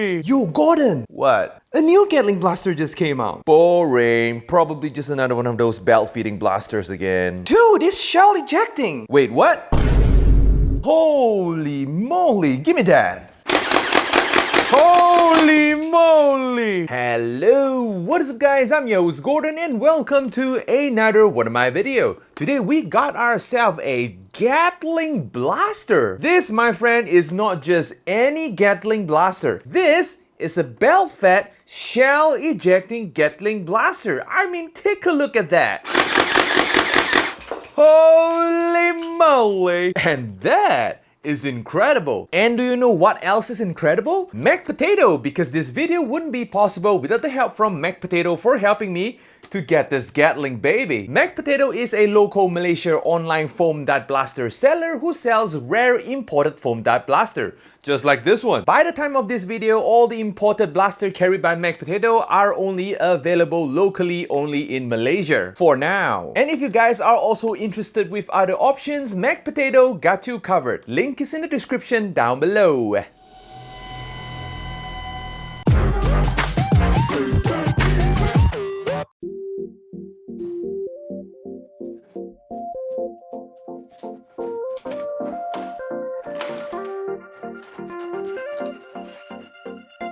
moly! Yo, Gordon! What? A new Gatling blaster just came out. Boring. Probably just another one of those belt-feeding blasters again. Dude, it's shell ejecting! Wait, what? Holy moly, give me that! Holy moly! Hello, what is up guys? I'm your host Gordon and welcome to another one of my video. Today we got ourselves a Gatling blaster. This, my friend, is not just any Gatling blaster. This is a belt-fed shell ejecting Gatling blaster. I mean, take a look at that. Holy moly! And that is incredible. And do you know what else is incredible? MECH POTATO, because this video wouldn't be possible without the help from MECH POTATO for helping me to get this Gatling baby. MECH POTATO is a local Malaysia online foam dart blaster seller who sells rare imported foam dart blaster, just like this one. By the time of this video, all the imported blaster carried by MECH POTATO are only available locally only in Malaysia for now. And if you guys are also interested with other options, MECH POTATO got you covered. Link is in the description down below.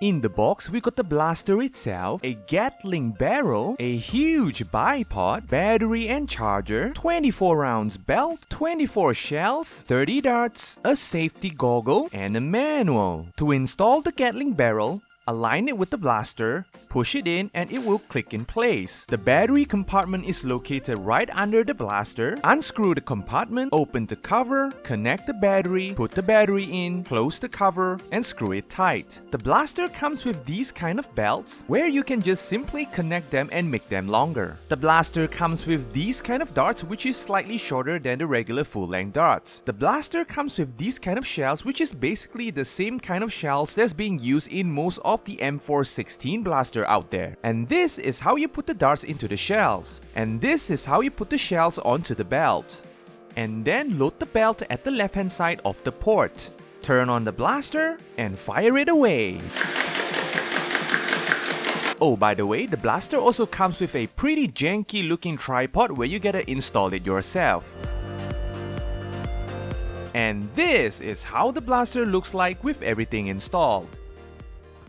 In the box, we got the blaster itself, a Gatling barrel, a huge bipod, battery and charger, 24 rounds belt, 24 shells, 30 darts, a safety goggle, and a manual. To install the Gatling barrel, align it with the blaster, push it in, and it will click in place. The battery compartment is located right under the blaster. Unscrew the compartment, open the cover, connect the battery, put the battery in, close the cover, and screw it tight. The blaster comes with these kind of belts where you can just simply connect them and make them longer. The blaster comes with these kind of darts which is slightly shorter than the regular full-length darts. The blaster comes with these kind of shells which is basically the same kind of shells that's being used in most of the M416 blaster out there. And this is how you put the darts into the shells. And this is how you put the shells onto the belt. And then load the belt at the left hand side of the port. Turn on the blaster and fire it away. Oh, by the way, the blaster also comes with a pretty janky looking tripod where you gotta install it yourself. And this is how the blaster looks like with everything installed.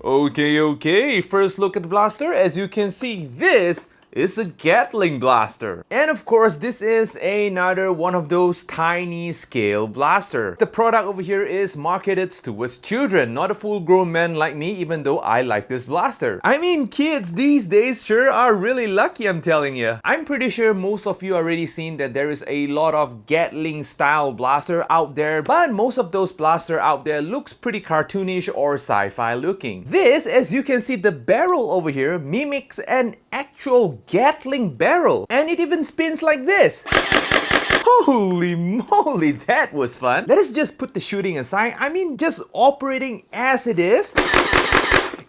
Okay, first look at the blaster. As you can see, this is a Gatling blaster. And of course, this is another one of those tiny scale blaster. The product over here is marketed towards children, not a full-grown man like me, even though I like this blaster. I mean, kids these days sure are really lucky, I'm telling you. I'm pretty sure most of you already seen that there is a lot of Gatling style blaster out there, but most of those blaster out there looks pretty cartoonish or sci-fi looking. This, as you can see, the barrel over here mimics an actual Gatling barrel, and it even spins like this. Holy moly, that was fun. Let us just put the shooting aside. I mean, just operating as it is,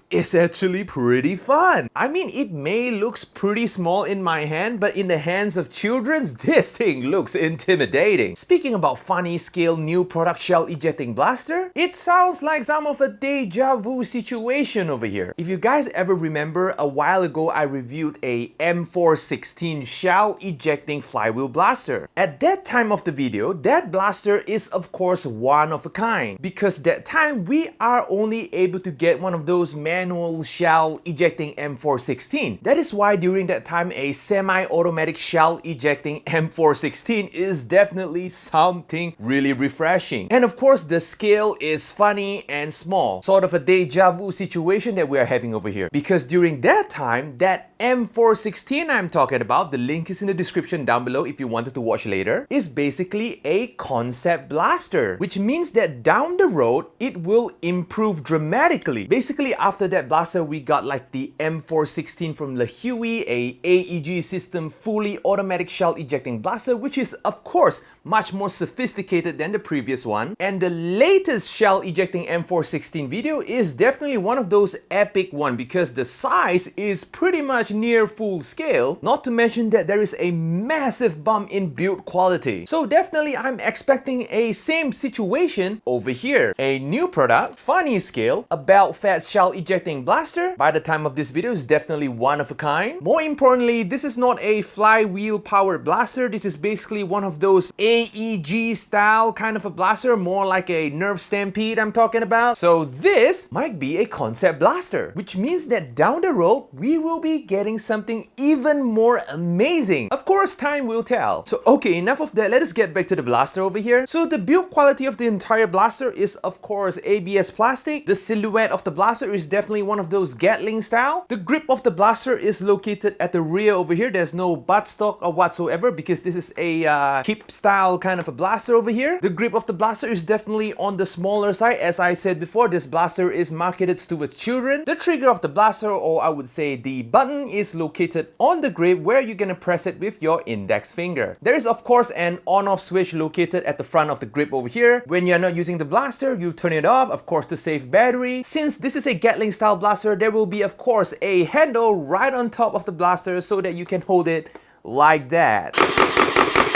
it's actually pretty fun. I mean, it may look pretty small in my hand, but in the hands of children, this thing looks intimidating. Speaking about funny scale new product shell ejecting blaster, it sounds like some of a deja vu situation over here. If you guys ever remember, a while ago I reviewed a M416 shell ejecting flywheel blaster. At that time of the video, that blaster is of course one of a kind, because that time we are only able to get one of those manual shell ejecting M416. That is why during that time a semi-automatic shell ejecting M416 is definitely something really refreshing. And of course the scale is funny and small, sort of a deja vu situation that we are having over here, because during that time that M416 I'm talking about, the link is in the description down below if you wanted to watch later, is basically a concept blaster, which means that down the road it will improve dramatically. Basically after that blaster we got like the M416 from LeHui, a AEG system fully automatic shell ejecting blaster, which is of course much more sophisticated than the previous one. And the latest shell ejecting M416 video is definitely one of those epic one because the size is pretty much near full scale, not to mention that there is a massive bump in build quality. So definitely I'm expecting a same situation over here. A new product, funny scale, about fat shell ejecting blaster. By the time of this video is definitely one of a kind. More importantly, this is not a flywheel powered blaster. This is basically one of those AEG style kind of a blaster, more like a Nerf Stampede I'm talking about. So this might be a concept blaster, which means that down the road we will be getting something even more amazing. Of course, time will tell. So okay, enough of that. Let us get back to the blaster over here. So the build quality of the entire blaster is of course ABS plastic. The silhouette of the blaster is definitely one of those Gatling style. The grip of the blaster is located at the rear over here. There's no buttstock or whatsoever because this is a hip style kind of a blaster over here. The grip of the blaster is definitely on the smaller side. As I said before, this blaster is marketed towards children. The trigger of the blaster, or I would say the button, is located on the grip where you're gonna press it with your index finger. There is of course an on-off switch located at the front of the grip over here. When you're not using the blaster, you turn it off, of course, to save battery. Since this is a Gatling style blaster, there will be of course a handle right on top of the blaster so that you can hold it like that.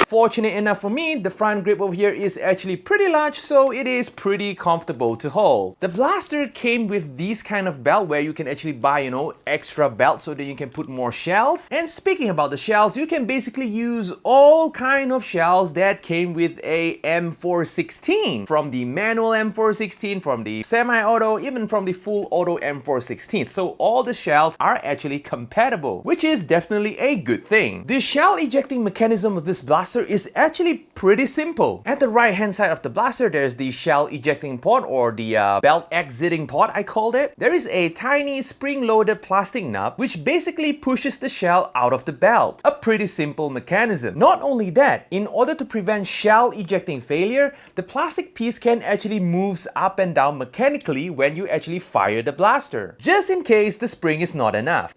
Fortunate enough for me, the front grip over here is actually pretty large, so it is pretty comfortable to hold. The blaster came with these kind of belt where you can actually buy, you know, extra belt so that you can put more shells. And speaking about the shells, you can basically use all kind of shells that came with a M416. From the manual M416, from the semi-auto, even from the full auto M416. So all the shells are actually compatible, which is definitely a good thing. The shell ejecting mechanism of this blaster is actually pretty simple. At the right hand side of the blaster, there's the shell ejecting port, or the belt exiting port I called it. There is a tiny spring-loaded plastic nut which basically pushes the shell out of the belt. A pretty simple mechanism. Not only that, in order to prevent shell ejecting failure, the plastic piece can actually move up and down mechanically when you actually fire the blaster, just in case the spring is not enough.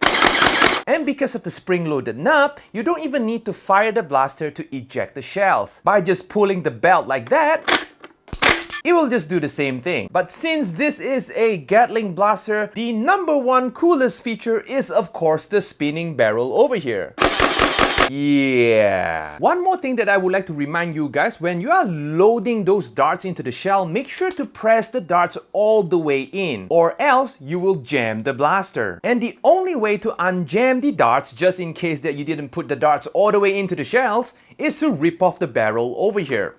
And because of the spring-loaded nut, you don't even need to fire the blaster to eject the shells. By just pulling the belt like that, it will just do the same thing. But since this is a Gatling blaster, the number one coolest feature is of course the spinning barrel over here. Yeah. One more thing that I would like to remind you guys, when you are loading those darts into the shell, make sure to press the darts all the way in, or else you will jam the blaster. And the only way to unjam the darts, just in case that you didn't put the darts all the way into the shells, is to rip off the barrel over here.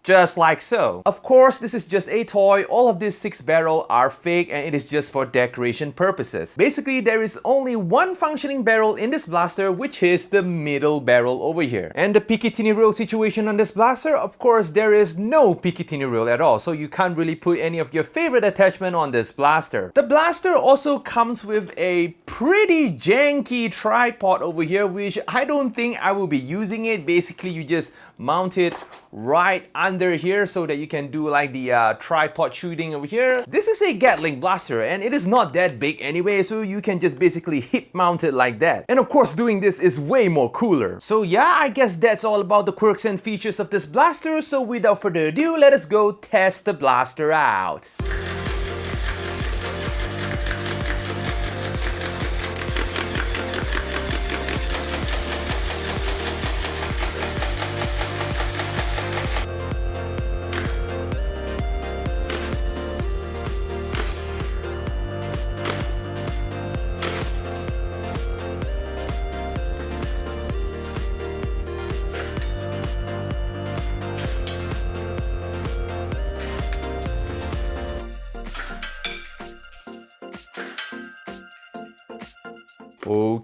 Just like so. Of course, this is just a toy. All of these 6 barrels are fake and it is just for decoration purposes. Basically, there is only one functioning barrel in this blaster, which is the middle barrel over here. And the Picatinny rail situation on this blaster, of course, there is no Picatinny rail at all, so you can't really put any of your favorite attachment on this blaster. The blaster also comes with a pretty janky tripod over here, which I don't think I will be using it. Basically, you just mount it right under here so that you can do like the tripod shooting over here. This is a Gatling blaster and it is not that big anyway, so you can just basically hip mount it like that. And of course, doing this is way more cooler. So yeah, I guess that's all about the quirks and features of this blaster. So without further ado, let us go test the blaster out.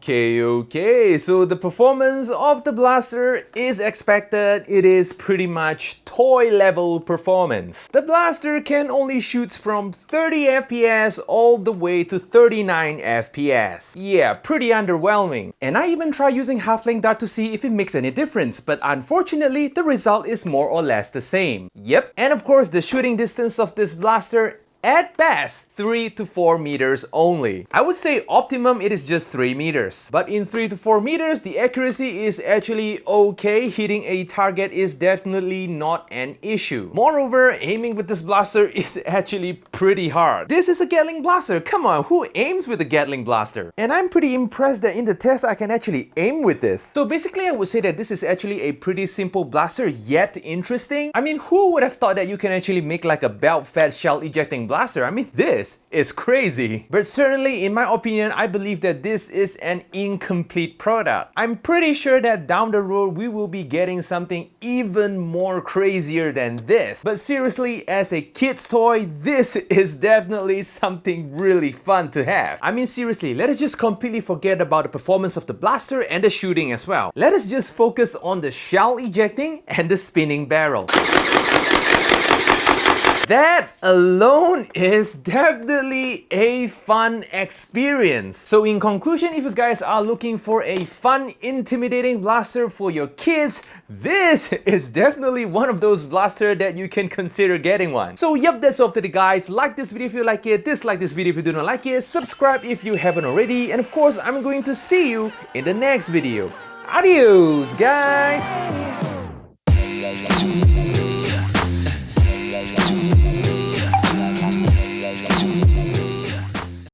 Okay, so the performance of the blaster is expected. It is pretty much toy level performance. The blaster can only shoot from 30 FPS all the way to 39 FPS. Yeah, pretty underwhelming. And I even tried using half-length dart to see if it makes any difference, but unfortunately the result is more or less the same. Yep, and of course the shooting distance of this blaster At best, 3 to 4 meters only. I would say optimum it is just 3 meters. But in 3 to 4 meters, the accuracy is actually okay. Hitting a target is definitely not an issue. Moreover, aiming with this blaster is actually pretty hard. This is a Gatling blaster. Come on, who aims with a Gatling blaster? And I'm pretty impressed that in the test I can actually aim with this. So basically I would say that this is actually a pretty simple blaster, yet interesting. I mean, who would have thought that you can actually make like a belt-fed shell ejecting blaster? I mean, this is crazy. But certainly, in my opinion, I believe that this is an incomplete product. I'm pretty sure that down the road, we will be getting something even more crazier than this. But seriously, as a kid's toy, this is definitely something really fun to have. I mean, seriously, let us just completely forget about the performance of the blaster and the shooting as well. Let us just focus on the shell ejecting and the spinning barrel. That alone is definitely a fun experience. So in conclusion, if you guys are looking for a fun, intimidating blaster for your kids, this is definitely one of those blasters that you can consider getting one. So yep, that's all today guys. Like this video if you like it, dislike this video if you do not like it, subscribe if you haven't already, and of course I'm going to see you in the next video. Adios guys!